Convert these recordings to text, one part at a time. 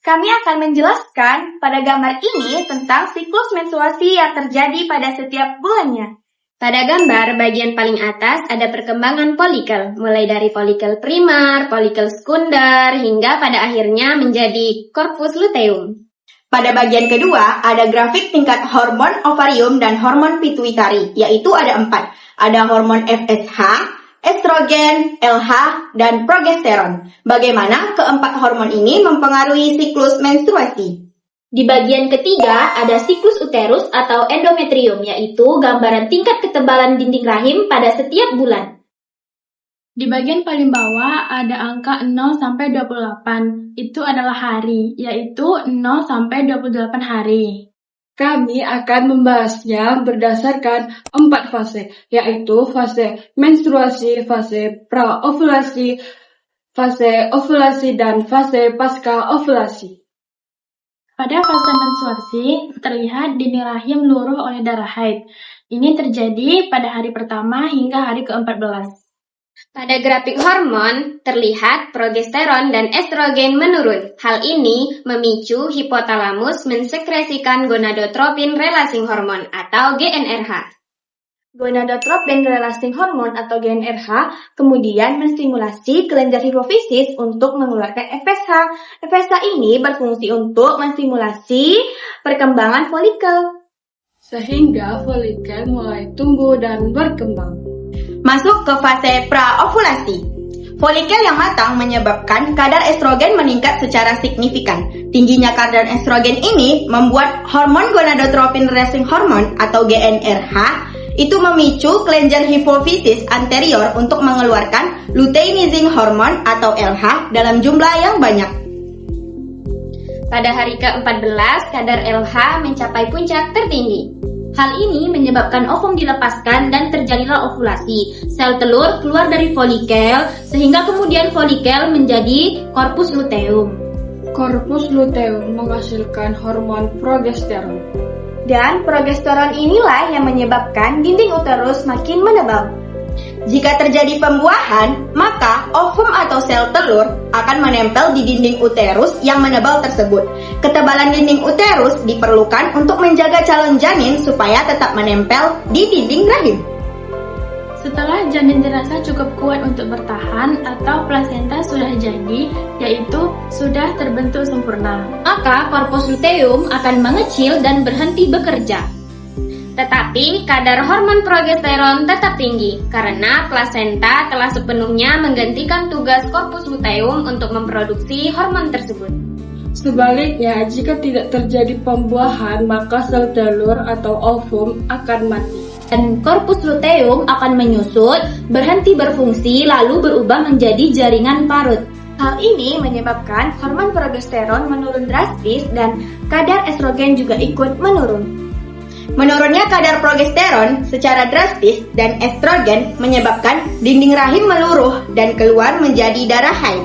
Kami akan menjelaskan pada gambar ini tentang siklus menstruasi yang terjadi pada setiap bulannya. Pada gambar bagian paling atas ada perkembangan folikel, mulai dari folikel primar, folikel sekunder, hingga pada akhirnya menjadi korpus luteum. Pada bagian kedua ada grafik tingkat hormon ovarium dan hormon pituitari, yaitu ada 4. Ada hormon FSH, estrogen, LH, dan progesteron. Bagaimana keempat hormon ini mempengaruhi siklus menstruasi? Di bagian ketiga ada siklus uterus atau endometrium, yaitu gambaran tingkat ketebalan dinding rahim pada setiap bulan. Di bagian paling bawah ada angka 0 sampai 28. Itu adalah hari, yaitu 0 sampai 28 hari. Kami akan membahasnya berdasarkan 4 fase, yaitu fase menstruasi, fase praovulasi, fase ovulasi, dan fase pasca ovulasi. Pada fase menstruasi, terlihat dinding rahim luruh oleh darah haid. Ini terjadi pada hari pertama hingga hari ke-14. Pada grafik hormon, terlihat progesteron dan estrogen menurun. Hal ini memicu hipotalamus mensekresikan gonadotropin releasing hormone atau GnRH. Gonadotropin releasing hormone atau GnRH kemudian menstimulasi kelenjar hipofisis untuk mengeluarkan FSH. FSH ini berfungsi untuk menstimulasi perkembangan folikel, Sehingga folikel mulai tumbuh dan berkembang. Masuk ke fase praovulasi. Folikel yang matang menyebabkan kadar estrogen meningkat secara signifikan. Tingginya kadar estrogen ini membuat hormon gonadotropin releasing hormone atau GnRH itu memicu kelenjar hipofisis anterior untuk mengeluarkan luteinizing hormone atau LH dalam jumlah yang banyak. Pada hari ke-14, kadar LH mencapai puncak tertinggi. Hal ini menyebabkan ovum dilepaskan dan terjadilah ovulasi. Sel telur keluar dari folikel, sehingga kemudian folikel menjadi korpus luteum. Korpus luteum menghasilkan hormon progesteron. dan progesteron inilah yang menyebabkan dinding uterus makin menebal. Jika terjadi pembuahan, maka ovum atau sel telur akan menempel di dinding uterus yang menebal tersebut. Ketebalan dinding uterus diperlukan untuk menjaga calon janin supaya tetap menempel di dinding rahim. Setelah janin dirasa cukup kuat untuk bertahan atau plasenta sudah jadi, yaitu sudah terbentuk sempurna, maka korpus luteum akan mengecil dan berhenti bekerja. Tetapi kadar hormon progesteron tetap tinggi karena plasenta telah sepenuhnya menggantikan tugas korpus luteum untuk memproduksi hormon tersebut. Sebaliknya, jika tidak terjadi pembuahan, maka sel telur atau ovum akan mati. Dan korpus luteum akan menyusut, berhenti berfungsi, lalu berubah menjadi jaringan parut. Hal ini menyebabkan hormon progesteron menurun drastis dan kadar estrogen juga ikut menurun. Menurunnya kadar progesteron secara drastis dan estrogen menyebabkan dinding rahim meluruh dan keluar menjadi darah haid.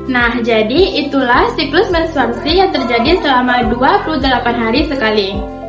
Nah, jadi itulah siklus menstruasi yang terjadi selama 28 hari sekali.